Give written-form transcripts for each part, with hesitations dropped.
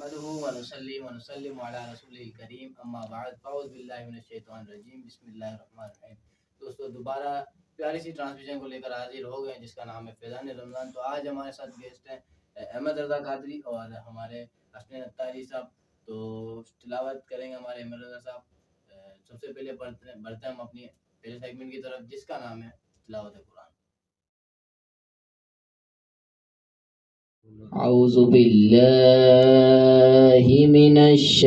نحمده ونصلي ونسلم على رسول الکریم اما بعد فاعوذ باللہ من الشیطان الرجیم بسم اللہ الرحمن الرحیم۔ دوستو دوبارہ پیاری سی ٹرانسمیشن کو لے کر حاضر ہو گئے جس کا نام ہے فیضان رمضان۔ تو آج ہمارے ساتھ گیسٹ ہیں احمد رضا قادری اور ہمارے حسنین اتاری صاحب، تو تلاوت کریں گے ہمارے احمد رضا صاحب۔ سب سے پہلے بڑھتے ہیں ہم اپنی پہلے سیگمنٹ کی طرف جس کا نام ہے تلاوت قرآن۔ اعوذ باللہ من الشیطان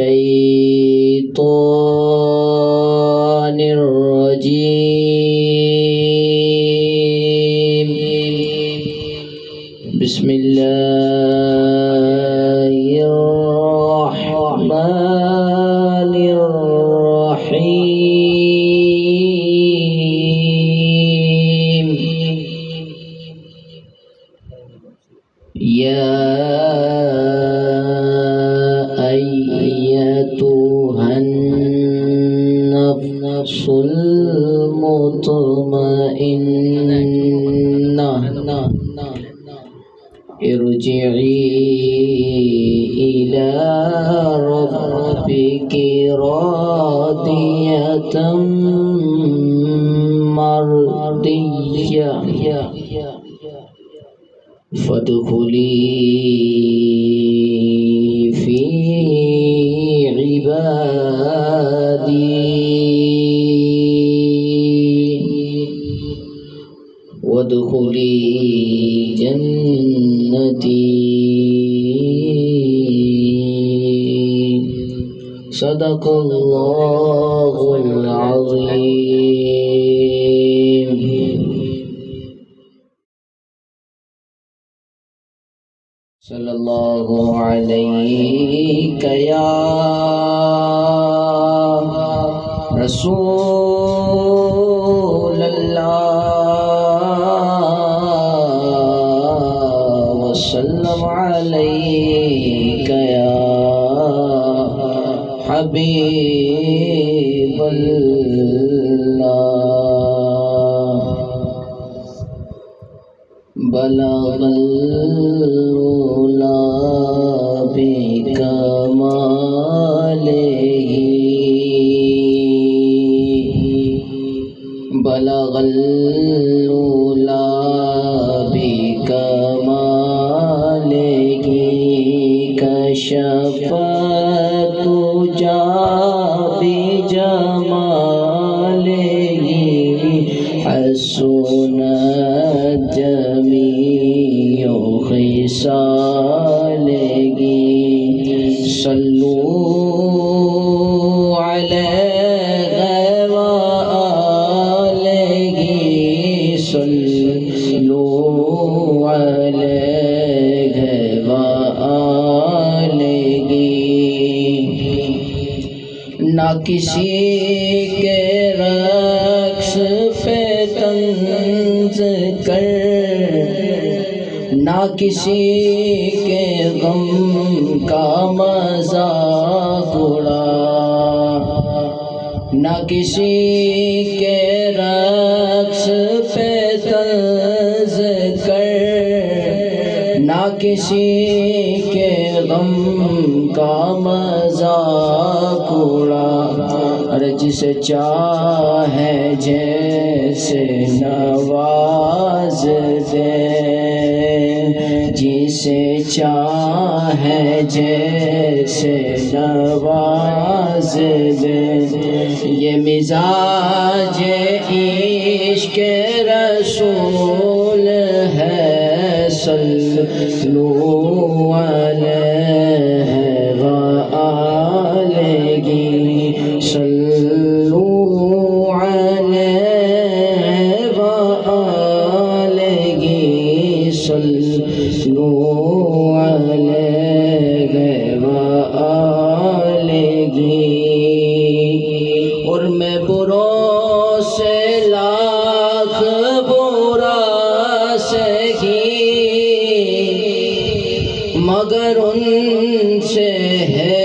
الرجیم، بسم اللہ الرحمن الرحیم۔ یا ایتها النفس المطمئنہ ارجعی الی ربک راضیۃ مرضیہ فادخلی فی عبادی وادخلی جنتی۔ صدق اللہ العظیم۔ صلی اللہ علیہ یا رسول اللہ وسلم علیک یا حبیب اللہ۔ بلغ العلا بکمالہ، بلغ العلا بکمالہ، کشف الدجی بجمالہ، حسنت جمیع خصالہ۔ صلو علیہ وآلہ، صلو علیہ وآلہ۔ نہ کسی کے رقص پہ طنز کر، نہ کسی کے غم کا مذاق اڑا، نہ کسی کے رقص پہ طنز کر، نہ کسی کے غم کا مذاق اڑا۔ ارے جسے چاہے جیسے نواز دے، جسے چاہے جیسے نواز دے، یہ مزاج عشق رسول ہے۔ صلو علیہ وآلہ، صلو علیہ وآلہ، صلو علیہ وآلہ۔ اور میں بروں سے لاکھ برا سہی، مگر ان سے ہے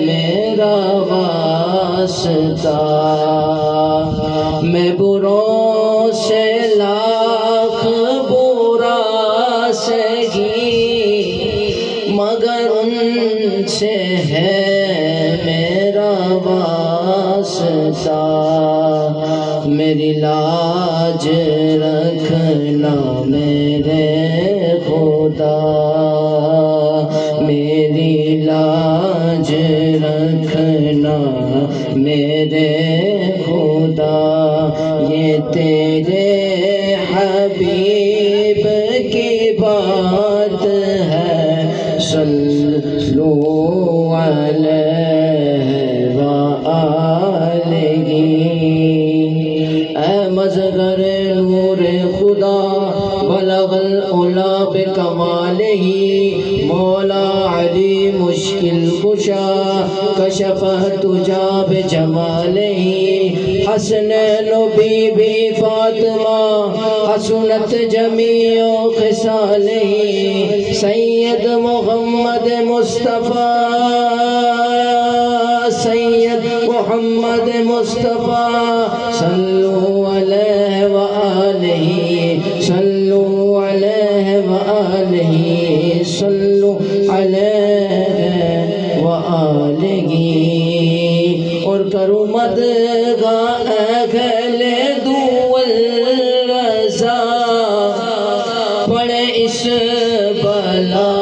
میرا واسطہ۔ میں بروں سے لاکھ برا سہی، مگر ان میرا واسطہ، میری لاج رکھنا میرے خدا، میری لاج رکھنا میرے خدا، یہ تیرے حبیب کی بات ہے، صلو علیہ وآلہ۔ اے مظہر نور خدا، بلغ العلا بکمالہ، مولا علی مشکل کشا، کشف تجا بجمالہ، حسنین و بی بی فاطمہ، حسنت جمیع خصالہ، سید محمد مصطفیٰ، سید محمد مصطفیٰ، صلو علیہ وآلہ، صلو علیہ وآلہ، صلو علیہ وآلہ۔ اور کرو مدغا اہل دول رضا، پڑے اس بلا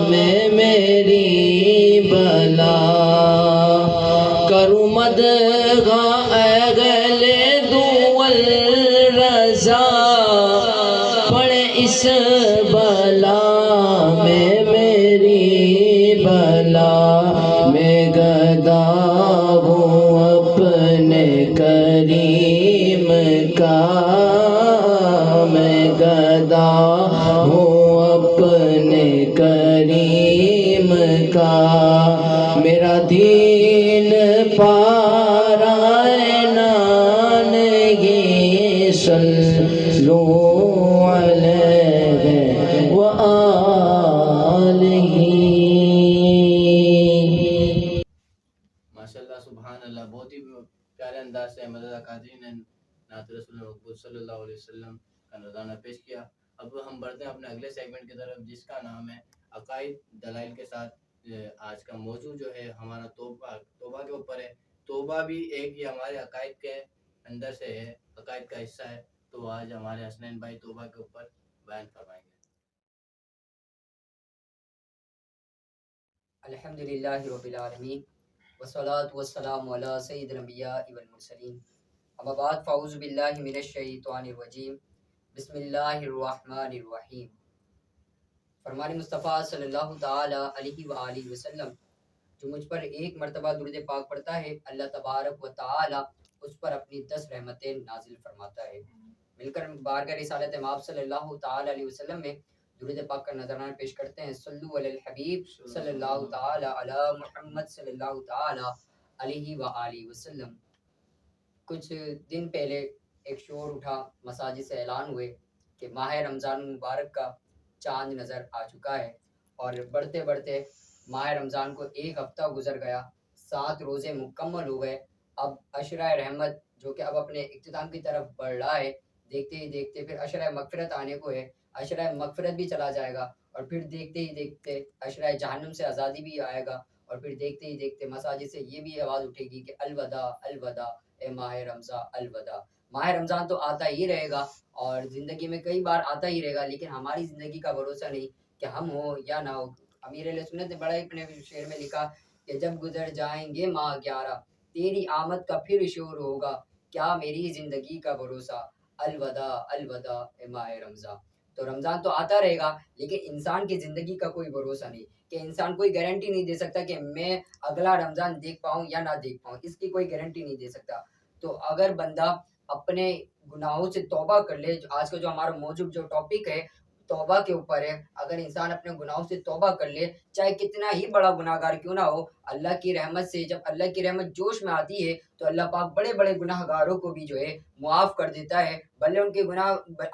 میں میری بلا، کرو مدغا اہل دول رضا، پڑے اس بلا میں میری بلا، میں گدا ہوں اپنے کریم کا، میں گدا ہوں اپنے کریم کا، میرا دین پارائنانگی، صلو علیہ وآلہ۔ ماشاءاللہ سبحان اللہ، بہت ہی پیارے انداز سے احمد رضا قادری نے نعت رسول مقبول صلی اللہ علیہ وسلم کا نذرانہ پیش کیا۔ اب ہم بڑھتے ہیں اپنے اگلے سیگمنٹ کی طرف، جس کا نام ہے عقائد دلائل کے ساتھ۔ آج کا موضوع جو ہے ہمارا توبہ کے اوپر ہے۔ توبہ بھی ایک یہ ہمارے عقائد کے اندر سے ہے، عقائد کا حصہ ہے۔ تو آج ہمارے حسنین بھائی توبہ کے اوپر بیان فرمائیں گے۔ الحمدللہ رب العالمین، والصلاة والسلام علی سید الانبیاء والمرسلین، اما بعد فاعوذ باللہ من الشیطان الرجیم، بسم اللہ الرحمن الرحیم۔ فرمان مصطفیٰ صلی اللہ تعالی علیہ وآلہ وسلم، جو مجھ پر ایک مرتبہ درود پاک پڑھتا ہے، اللہ تبارک و تعالی اس پر اپنی 10 رحمتیں نازل فرماتا ہے۔ مل کر بارگاہ رسالت مآب صلی اللہ تعالی علیہ وسلم میں درود پاک کا نذرانہ پیش کرتے ہیں۔ صلو علی الحبیب صلی اللہ تعالی علی محمد صلی اللہ تعالی علیہ وآلہ وسلم۔ کچھ دن پہلے ایک شور اٹھا، مساجد سے اعلان ہوئے کہ ماہ رمضان مبارک کا چاند نظر آ چکا ہے، اور بڑھتے بڑھتے ماہ رمضان کو ایک ہفتہ گزر گیا، 7 روزے مکمل ہو گئے۔ اب عشرہ رحمت جو کہ اب اپنے اختتام کی طرف بڑھ رہا ہے، دیکھتے ہی دیکھتے پھر عشرہ مغفرت آنے کو ہے، عشرہ مغفرت بھی چلا جائے گا، اور پھر دیکھتے ہی دیکھتے عشرہ جہنم سے آزادی بھی آئے گا، اور پھر دیکھتے ہی دیکھتے مساجد سے یہ بھی آواز اٹھے گی کہ الوداع الوداع اے ماہ رمضان، الوداع۔ ماہ رمضان تو آتا ہی رہے گا، اور زندگی میں کئی بار آتا ہی رہے گا، لیکن ہماری زندگی کا بھروسہ نہیں کہ ہم ہو یا نہ ہو۔ امیر علیہ سنت نے بڑا اپنے شعر میں لکھا کہ جب گزر جائیں گے ماہ 11، تیری آمد کا پھر شور ہوگا، کیا میری زندگی کا بھروسہ، الوداع الوداع اے ماہ رمضان۔ تو رمضان تو آتا رہے گا، لیکن انسان کی زندگی کا کوئی بھروسہ نہیں، کہ انسان کوئی گارنٹی نہیں دے سکتا کہ میں اگلا رمضان دیکھ پاؤں یا نہ دیکھ پاؤں، اس کی کوئی گارنٹی نہیں دے سکتا۔ تو اگر بندہ اپنے گناہوں سے توبہ کر لے، آج کا جو ہمارا موضوع جو ٹاپک ہے توبہ کے اوپر ہے، اگر انسان اپنے گناہوں سے توبہ کر لے، چاہے کتنا ہی بڑا گناہ گار کیوں نہ ہو، اللہ کی رحمت سے جب اللہ کی رحمت جوش میں آتی ہے تو اللہ پاک بڑے بڑے گناہ گاروں کو بھی جو ہے معاف کر دیتا ہے، بھلے ان کے گناہ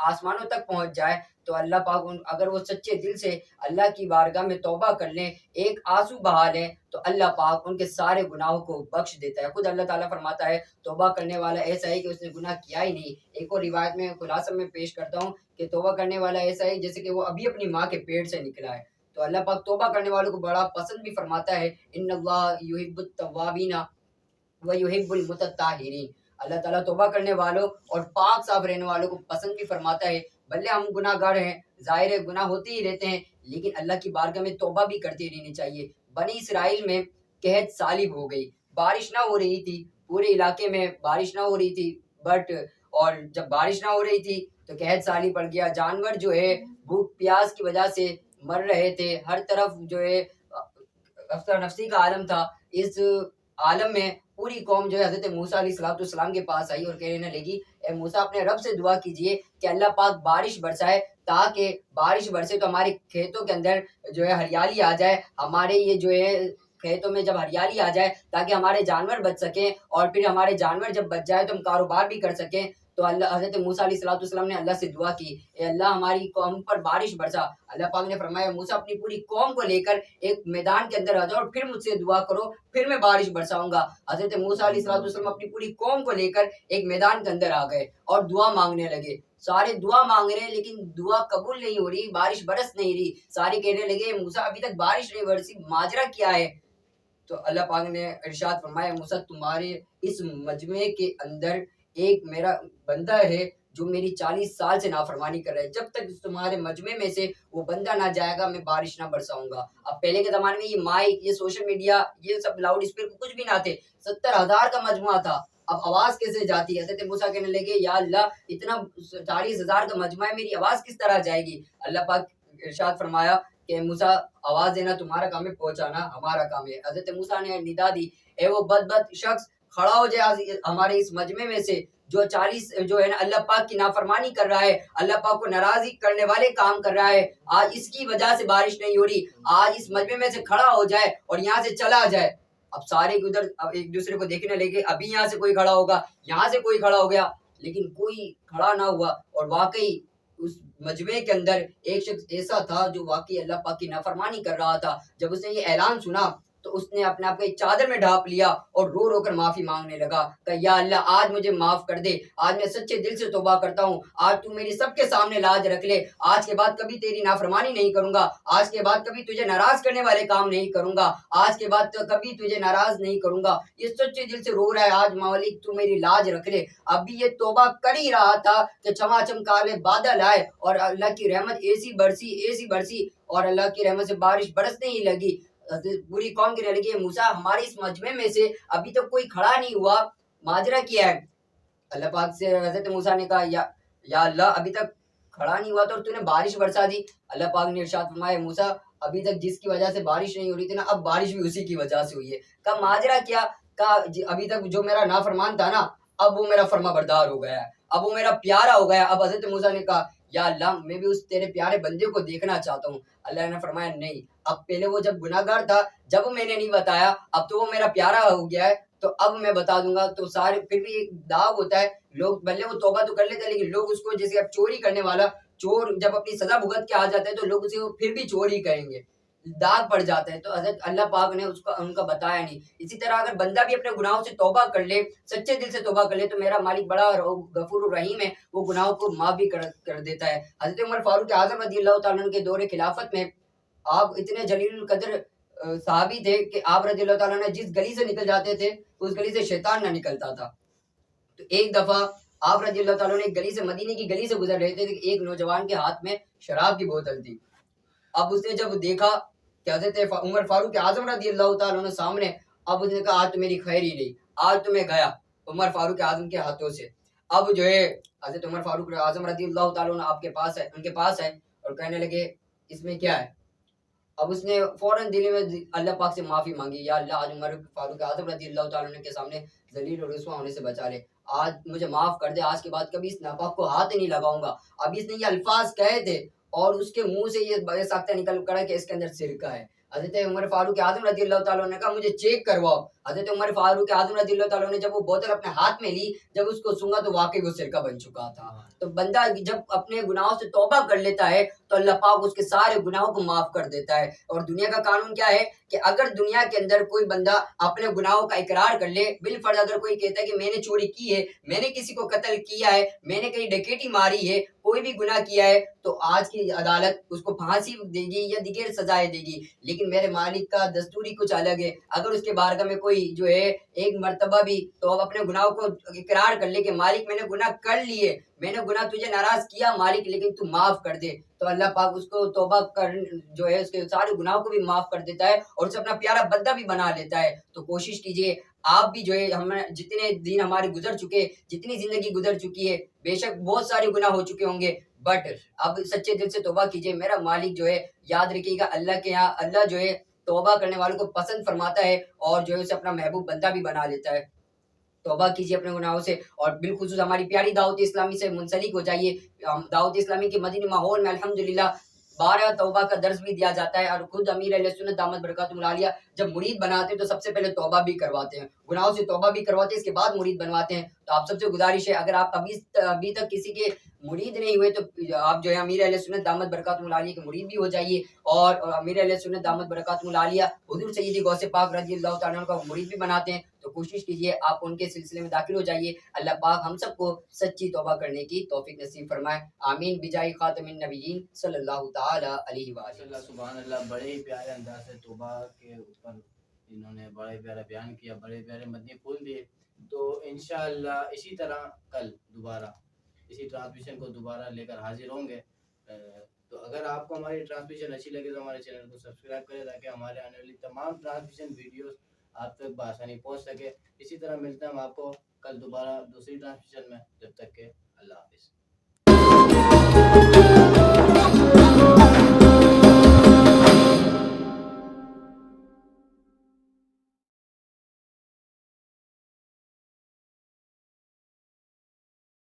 آسمانوں تک پہنچ جائے تو اللہ پاک اگر وہ سچے دل سے اللہ کی بارگاہ میں توبہ کر لیں، ایک آنسو بہا لیں، تو اللہ پاک ان کے سارے گناہوں کو بخش دیتا ہے۔ خود اللہ تعالیٰ فرماتا ہے توبہ کرنے والا ایسا ہے کہ اس نے گناہ کیا ہی نہیں۔ ایک اور روایت میں خلاصہ میں پیش کرتا ہوں کہ توبہ کرنے والا ایسا ہے جیسے کہ وہ ابھی اپنی ماں کے پیٹ سے نکلا ہے۔ تو اللہ پاک توبہ کرنے والوں کو بڑا پسند بھی فرماتا ہے، ان اللہ یحب التوابین و یحب المتطہرین، اللہ تعالیٰ توبہ کرنے والوں اور پاک صاف رہنے والوں کو پسند بھی فرماتا ہے۔ بھلے ہم گناہ گار ہیں، ظاہر ہے گناہ ہوتے ہی رہتے ہیں، لیکن اللہ کی بارگاہ میں توبہ بھی کرتی رہنی چاہیے۔ بنی اسرائیل میں قحط صالب ہو گئی، بارش نہ ہو رہی تھی، پورے علاقے میں بارش نہ ہو رہی تھی، اور جب بارش نہ ہو رہی تھی تو قحط صالب پڑ گیا، جانور جو ہے بھوک پیاس کی وجہ سے مر رہے تھے، ہر طرف جو ہے افسر نفسی کا عالم تھا۔ اس عالم میں پوری قوم جو ہے حضرت موسیٰ علیہ السلام کے پاس آئی اور کہنے لگی، اے موسیٰ اپنے رب سے دعا کیجئے کہ اللہ پاک بارش برسائے، تاکہ بارش برسے تو ہمارے کھیتوں کے اندر جو ہے ہریالی آ جائے، ہمارے یہ جو ہے کھیتوں میں جب ہریالی آ جائے تاکہ ہمارے جانور بچ سکیں، اور پھر ہمارے جانور جب بچ جائے تو ہم کاروبار بھی کر سکیں۔ تو اللہ حضرت موسیٰ علیہ السلام نے اللہ سے دعا کی، اے اللہ ہماری قوم پر بارش برسا۔ اللہ پاک نے فرمایا موسیٰ اپنی پوری قوم کو لے کر ایک میدان کے اندر آ جاؤ اور پھر مجھ سے دعا کرو، پھر میں بارش برساؤں گا۔ حضرت موسیٰ علیہ السلام اپنی پوری قوم کو لے کر ایک میدان کے اندر آ گئے اور دعا مانگنے لگے۔ سارے دعا مانگ رہے ہیں لیکن دعا قبول نہیں ہو رہی، بارش برس نہیں رہی۔ سارے کہنے لگے موسیٰ ابھی تک بارش نہیں برسی، ماجرا کیا ہے؟ تو اللہ پاک نے ارشاد فرمایا موسیٰ تمہارے اس مجمع کے اندر ایک میرا بندہ ہے جو میری 40 سال سے نافرمانی کر رہا ہے، جب تک تمہارے مجمع میں سے وہ بندہ نہ جائے گا میں بارش نہ برساؤں گا۔ اب پہلے کے زمانے میں یہ مائک، یہ سوشل میڈیا، یہ سب لاؤڈ اسپیکر کچھ بھی نہ تھے، 70,000 کا مجموعہ تھا، اب آواز کیسے جاتی ہے؟ حضرت موسیٰ کہنے لگے یا اللہ اتنا 40,000 کا مجموعہ ہے، میری آواز کس طرح جائے گی؟ اللہ پاک ارشاد فرمایا کہ موسیٰ آواز دینا تمہارا کام ہے، پہنچانا ہمارا کام ہے۔ حضرت موسیٰ نے ندا دی، اے وہ بد شخص کھڑا ہو جائے ہمارے اس مجمع میں سے جو 40 جو ہے نا اللہ پاک کی نافرمانی کر رہا ہے، اللہ پاک کو ناراضی کرنے والے کام کر رہا ہے، آج اس کی وجہ سے بارش نہیں ہو رہی، آج اس مجمع میں سے کھڑا ہو جائے اور یہاں سے چلا جائے۔ اب سارے ادھر ایک دوسرے کو دیکھنے لگے، ابھی یہاں سے کوئی کھڑا ہوگا، یہاں سے کوئی کھڑا ہو گیا، لیکن کوئی کھڑا نہ ہوا۔ اور واقعی اس مجمع کے اندر ایک شخص ایسا تھا جو واقعی اللہ پاک کی نافرمانی کر رہا تھا۔ جب اس نے یہ اعلان سنا تو اس نے اپنے آپ کو ایک چادر میں ڈھانپ لیا اور رو رو کر معافی مانگنے لگا کہ یا اللہ آج مجھے معاف کر دے، آج میں سچے دل سے توبہ کرتا ہوں، آج تو میری سب کے سامنے لاج رکھ لے، آج کے بعد کبھی تیری نافرمانی نہیں کروں گا، آج کے بعد کبھی تجھے ناراض کرنے والے کام نہیں کروں گا، آج کے بعد کبھی تجھے ناراض نہیں کروں گا۔ یہ سچے دل سے رو رہا ہے، آج مالک تو میری لاج رکھ لے۔ ابھی یہ توبہ کر ہی رہا تھا کہ چماچم کالے بادل آئے اور اللہ کی رحمت ایسی برسی اور اللہ کی رحمت سے بارش برسنے ہی لگی۔ پوری قوم کی لگی موسیٰ ہمارے اس مجمع میں سے ابھی تک کوئی کھڑا نہیں ہوا، ماجرا کیا ہے؟ اللہ پاک سے حضرت موسیٰ نے کہا یا اللہ ابھی تک کھڑا نہیں ہوا تو تو نے بارش برسا دی۔ اللہ پاک نے ارشاد فرمایا موسیٰ ابھی تک جس کی وجہ سے بارش نہیں ہو رہی تھی نا، اب بارش بھی اسی کی وجہ سے ہوئی ہے۔ کہا ماجرا کیا؟ کہا ابھی تک جو میرا نافرمان تھا نا، اب وہ میرا فرما بردار ہو گیا ہے، اب وہ میرا پیارا ہو گیا۔ اب حضرت موسیٰ نے کہا یا اللہ میں بھی اس تیرے پیارے بندے کو دیکھنا چاہتا ہوں۔ اللہ نے فرمایا نہیں، اب پہلے وہ جب گناہ گار تھا جب میں نے نہیں بتایا، اب تو وہ میرا پیارا ہو گیا ہے تو اب میں بتا دوں گا۔ تو سارے پھر بھی ایک داغ ہوتا ہے، لوگ بھلے وہ توبہ تو کر لیتے ہیں لیکن لوگ اس کو جیسے اب چوری کرنے والا چور جب اپنی سزا بھگت کے آ جاتا ہے تو لوگ اسے پھر بھی چوری کریں گے، داغ پڑ جاتا ہے۔ تو حضرت اللہ پاک نے ان کا بتایا نہیں۔ اسی طرح اگر بندہ بھی اپنے گناہوں سے توبہ کر لے، سچے دل سے توبہ کر لے تو میرا مالک بڑا غفور الرحیم ہے، وہ گناہوں کو معاف بھی کر دیتا ہے۔ حضرت عمر فاروق اعظم رضی اللہ تعالیٰ عنہ کے دور خلافت میں آپ اتنے جلیل القدر صحابی تھے کہ آپ رضی اللہ تعالیٰ عنہ جس گلی سے نکل جاتے تھے اس گلی سے شیطان نہ نکلتا تھا۔ تو ایک دفعہ آپ رضی اللہ تعالیٰ عنہ ایک گلی سے، مدینے کی گلی سے گزر رہے تھے، ایک نوجوان کے ہاتھ میں شراب کی بوتل تھی۔ اب اس نے جب دیکھا کہ حضرت عمر فاروق اعظم رضی اللہ تعالیٰ عنہ سامنے، اب اس نے کہا آج تو میری خیر ہی نہیں، آج تو میں گیا عمر فاروق اعظم کے ہاتھوں سے۔ اب جو ہے حضرت عمر فاروق اعظم رضی اللہ تعالیٰ عنہ آپ کے پاس ہے، ان کے پاس ہے اور کہنے لگے اس میں کیا ہے؟ اب اس نے فوراً دل میں اللہ پاک سے معافی مانگی، یا اللہ آج عمر فاروق اعظم رضی اللہ تعالیٰ عنہ کے سامنے ذلیل اور رسوا ہونے سے بچا لے، آج مجھے معاف کر دے، آج کے بعد کبھی اس ناپاک کو ہاتھ نہیں لگاؤں گا۔ اب اس نے یہ الفاظ کہے تھے اور اس کے منہ سے یہ ساختہ نکل کڑا کہ اس کے اندر سرکہ ہے۔ حضرت عمر فاروق اعظم رضی اللہ تعالیٰ نے کہا مجھے چیک کرواؤ۔ حضرت عمر فاروق اعظم رضی اللہ تعالیٰ نے جب وہ بوتل اپنے ہاتھ میں لی، جب اس کو سونگا تو واقعی وہ سرکہ بن چکا تھا۔ تو بندہ جب اپنے گناہوں سے توبہ کر لیتا ہے تو اللہ پاک اس کے سارے گناہوں کو معاف کر دیتا ہے۔ اور دنیا کا قانون کیا ہے کہ اگر دنیا کے اندر کوئی بندہ اپنے گناہوں کا اقرار کر لے، بالفرض اگر کوئی کہتا ہے کہ میں نے چوری کی ہے، میں نے کسی کو قتل کیا ہے، میں نے کہیں ڈکیٹی ماری ہے، کوئی بھی گناہ کیا ہے، تو آج کی عدالت اس کو پھانسی دے گی یا دیگر سزائیں دے گی، لیکن میرے مالک کا دستور ہی کچھ الگ ہے۔ اگر اس کے بارگاہ میں کوئی جو ہے ایک مرتبہ بھی تو اب اپنے گناہوں کو اقرار کر لے کہ مالک میں نے گناہ کر لیے، میں نے گناہ تجھے ناراض کیا مالک، لیکن تو معاف کر دے، تو اللہ پاک اس کو توبہ کر جو ہے اس کے سارے گناہوں کو بھی معاف کر دیتا ہے اور اسے اپنا پیارا بندہ بھی بنا لیتا ہے۔ تو کوشش کیجئے آپ بھی جو ہے، ہم جتنے دن ہمارے گزر چکے، جتنی زندگی گزر چکی ہے، بے شک بہت سارے گناہ ہو چکے ہوں گے، بٹ اب سچے دل سے توبہ کیجئے۔ میرا مالک جو ہے، یاد رکھیے گا، اللہ کے یہاں اللہ جو ہے توبہ کرنے والوں کو پسند فرماتا ہے اور جو ہے اسے اپنا محبوب بندہ بھی بنا لیتا ہے۔ توبہ کیجیے اپنے گناہوں سے، اور بالخصوص ہماری پیاری دعوت اسلامی سے منسلک ہو جائیے۔ دعوت اسلامی کے مدنی ماحول میں الحمدللہ 12 توبہ کا درس بھی دیا جاتا ہے، اور خود امیر اہل سنت دامت برکاتہم العالیہ جب مرید بناتے ہیں تو سب سے پہلے توبہ بھی کرواتے ہیں، گناہوں سے توبہ بھی کرواتے ہیں، اس کے بعد مرید بنواتے ہیں۔ تو آپ سب سے گزارش ہے، اگر آپ ابھی تک کسی کے مرید نہیں ہوئے تو آپ جو ہے امیر اہل سنت دامت برکاتہم العالیہ کے مرید بھی ہو جائیے، اور امیر اہل سنت دامت برکاتہم العالیہ حضور سیدی غوث پاک رضی اللہ تعالیٰ عنہ کا مرید بھی بناتے ہیں۔ تو کوشش کیجیے آپ ان کے سلسلے میں داخل ہو جائیے۔ اللہ پاک ہم سب کو سچی توبہ کرنے کی توفیق نصیب فرمائے، آمین بجائے خاتم النبیین صلی اللہ تعالی علیہ وآلہ اللہ سبحان اللہ، بڑے ہی پیارے انداز سے توبہ کے اوپر انہوں نے بڑے پیارا بیان کیا، بڑے پیارے مدنی پھول دیے۔ تو انشاءاللہ اسی طرح کل دوبارہ اسی ٹرانسمیشن کو دوبارہ لے کر حاضر ہوں گے۔ تو اگر آپ کو ہماری ٹرانسمیشن اچھی لگے تو ہمارے چینل کو سبسکرائب کریں تاکہ ہمارے آنے والی تمام ٹرانسمیشن ویڈیوز آپ تک بآسانی پہنچ سکے۔ اسی طرح ملتے ہیں ہم آپ کو کل دوبارہ دوسری ٹرانسمیشن میں، جب تک کہ اللہ حافظ۔